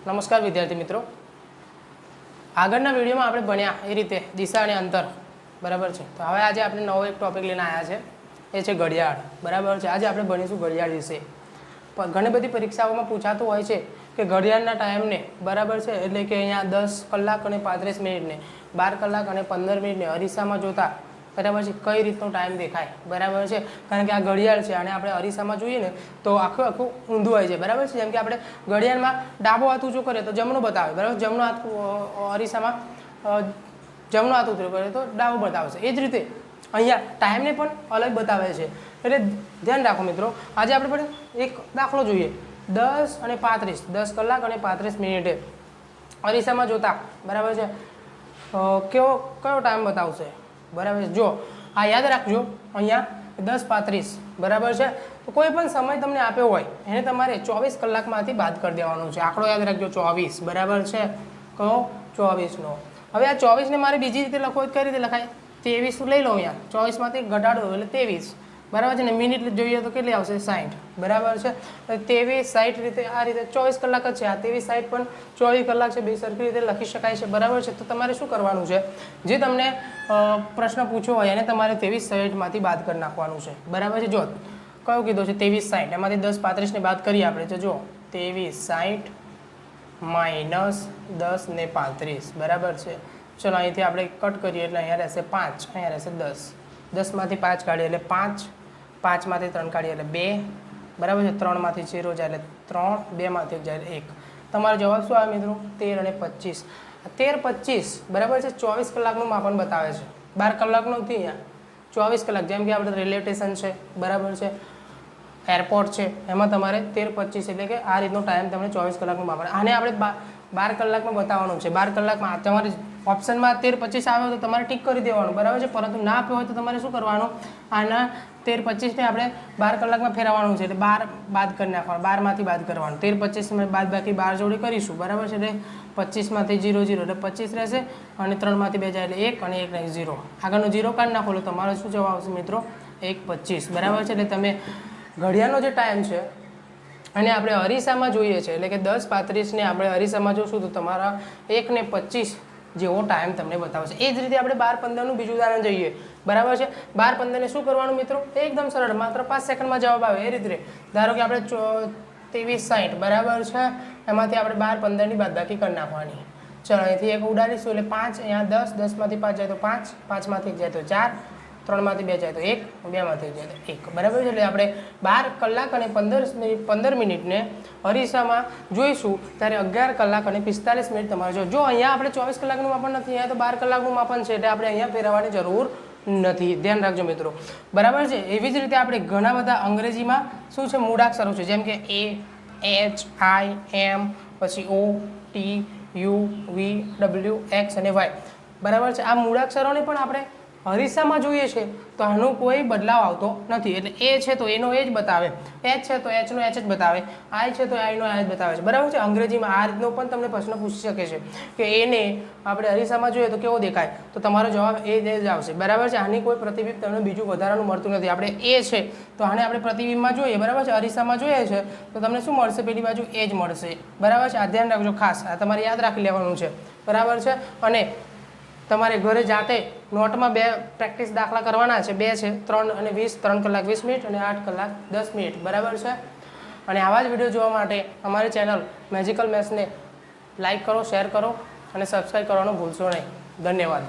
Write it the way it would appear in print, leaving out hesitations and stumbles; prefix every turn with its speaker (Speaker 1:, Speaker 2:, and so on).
Speaker 1: નમસ્કાર વિદ્યાર્થી મિત્રો, આગળના વિડીયોમાં આપણે ભણ્યા એ રીતે દિશા અને અંતર બરાબર છે. તો હવે આજે આપણે નવો એક ટોપિક લઈને આવ્યા છે, એ છે ઘડિયાળ બરાબર છે. આજે આપણે ભણીશું ઘડિયાળ વિશે. ઘણી બધી પરીક્ષાઓમાં પૂછાતું હોય છે કે ઘડિયાળના ટાઈમને બરાબર છે, એટલે કે અહીંયા 10 કલાક અને 35 મિનિટને 12 કલાક અને 15 મિનિટને અરીસામાં જોતા બરાબર છે કઈ રીતનો ટાઈમ દેખાય બરાબર છે. કારણ કે આ ઘડિયાળ છે અને આપણે અરીસામાં જોઈએ ને તો આખું ઊંધું હોય છે બરાબર છે. જેમ કે આપણે ઘડિયાળમાં ડાબો હાથ ઊંચો કરીએ તો જમણું બતાવે બરાબર, જમણો હાથ અરીસામાં જમણો હાથ ઊંચો કરીએ તો ડાબો બતાવશે. એ જ રીતે અહીંયા ટાઈમને પણ અલગ બતાવે છે, એટલે ધ્યાન રાખો મિત્રો. આજે આપણે પણ એક દાખલો જોઈએ, 10 અને 35, 10 કલાક અને 35 મિનિટે અરીસામાં જોતા બરાબર છે કયો ટાઈમ બતાવશે બરાબર છે. જો આ યાદ રાખજો, અહીંયા 10:35 બરાબર છે. તો કોઈ પણ સમય તમને આપ્યો હોય એને તમારે 24 કલાકમાંથી બાદ કરી દેવાનો છે. આંકડો યાદ રાખજો 24 બરાબર છે. કયો 24નો. હવે આ 24ને મારે બીજી રીતે લખવો કઈ રીતે લખાય? 23 લઈ લો, અહીંયા 24માંથી ઘટાડો એટલે 23 બરાબર છે ને. મિનિટ જોઈએ તો કેટલી આવશે? 60 બરાબર છે. 23 60 રીતે આ રીતે 24 કલાક જ છે. આ 23 60 પણ 24 કલાક છે, બે સરખી રીતે લખી શકાય છે બરાબર છે. તો તમારે શું કરવાનું છે, જે તમને પ્રશ્ન પૂછ્યો હોય એને તમારે 23 60માંથી બાદ કરી નાખવાનું છે બરાબર છે. જો કયો કીધો છે? 23 60, એમાંથી 10 35ને બાદ કરીએ આપણે. જો 23 60 માઇનસ 10 ને 35 બરાબર છે. ચલો અહીંથી આપણે કટ કરીએ એટલે અહીંયા રહેશે 5, અહીંયા રહેશે 10. 10માંથી 5 કાઢીએ એટલે 5, 5માંથી 3 કાઢીએ એટલે 2 બરાબર છે. 3માંથી 0 જાય એટલે 3, 2માંથી જાય એટલે 1. તમારો જવાબ શું આવે મિત્રો? 13 અને 25. 13 25 બરાબર છે. 24 કલાકનું માપન બતાવે છે, 12 કલાકનું નથી. અહીંયા 24 કલાક, જેમ કે આપણે રેલવે સ્ટેશન છે બરાબર છે, એરપોર્ટ છે, એમાં તમારે 13 25 એટલે કે આ રીતનો ટાઈમ તમને 24 કલાકનું માપન. આને આપણે 12 કલાકમાં બતાવવાનું છે. 12 કલાકમાં તમારે ઓપ્શનમાં 13 25 આવે તો તમારે ટીક કરી દેવાનું બરાબર છે. પરંતુ ના આપ્યો હોય તો તમારે શું કરવાનું? આના 13 25ને આપણે 12 કલાકમાં ફેરવવાનું છે, એટલે 12 બાદ કરી નાખવાનું, 12માંથી બાદ કરવાનું. 13 25 બાદ બાકી 12 જોડે કરીશું બરાબર છે. એટલે 25માંથી 0 0 એટલે 25 રહેશે, અને 3માંથી 2 જાય એટલે 1 અને 1 નહીં 0. આગળનો 0 કાઢી નાખો એટલે તમારો શું જવાબ આવશે મિત્રો? 1:25 બરાબર છે. એટલે તમે ઘડિયાળનો જે ટાઈમ છે અને આપણે અરીસામાં જોઈએ છે, એટલે કે 10:35ને આપણે અરીસામાં જોશું તો તમારા 1:25 જેવો ટાઈમ તમને બતાવશે. એ જ રીતે આપણે 12:15નું બીજું ઉદાહરણ જોઈએ બરાબર છે. 12:15ને શું કરવાનું મિત્રો? એકદમ સરળ, માત્ર 5 સેકન્ડમાં જવાબ આવે એ રીતે. ધારો કે આપણે 23 60 બરાબર છે, એમાંથી આપણે 12:15ની બાદબાકી કરી નાખવાની. ચલો અહીંથી 1 ઉડાડીશું એટલે 5, અહીંયા 10, 10માંથી 5 જાય તો 5, 5માંથી 1 જાય તો 4, 3માંથી 2 જાય તો 1, 2માંથી 1 જાય તો 1 બરાબર છે. એટલે આપણે 12 કલાક અને 15 મિનિટને અરીસામાં જોઈશું ત્યારે 11 કલાક અને 45 મિનિટ તમારે જો અહીંયા આપણે 24 કલાકનું માપન નથી, અહીંયા તો 12 કલાકનું માપન છે, એટલે આપણે અહીંયા ફેરવવાની જરૂર નથી. ધ્યાન રાખજો મિત્રો બરાબર છે. એવી જ રીતે આપણે ઘણા બધા અંગ્રેજીમાં શું છે મૂળાક્ષરો છે, જેમ કે A H I M, પછી O T U V W X અને Y બરાબર છે. આ મૂળાક્ષરોને પણ આપણે અરીસામાં જોઈએ છે તો આનો કોઈ બદલાવ આવતો નથી. એટલે એ છે તો એનો એ જ બતાવે, H છે તો Hનો H જ બતાવે, I છે તો Iનો I જ બતાવે છે બરાબર છે. અંગ્રેજીમાં આ રીતનો પણ તમને પ્રશ્ન પૂછી શકે છે કે એને આપણે અરીસામાં જોઈએ તો કેવો દેખાય, તો તમારો જવાબ એ જ આવશે બરાબર છે. આની કોઈ પ્રતિબિંબ તમને બીજું વધારાનું મળતું નથી. આપણે એ છે તો આને આપણે પ્રતિબિંબમાં જોઈએ બરાબર છે, અરીસામાં જોઈએ છે તો તમને શું મળશે? પેલી બાજુ એ જ મળશે બરાબર છે. આ ધ્યાન રાખજો ખાસ, આ તમારે યાદ રાખી લેવાનું છે બરાબર છે. અને તમારે ઘરે જાતે નોટમાં 2 પ્રેક્ટિસ દાખલા કરવાના છે, 2 છે, 3 અને 20, 3 કલાક 20 મિનિટ અને 8 કલાક 10 મિનિટ બરાબર છે. અને આવા જ વિડીયો જોવા માટે અમારી ચેનલ મેજિકલ મેથ્સને લાઇક કરો, શેર કરો અને સબસ્ક્રાઈબ કરવાનું ભૂલશો નહીં. ધન્યવાદ.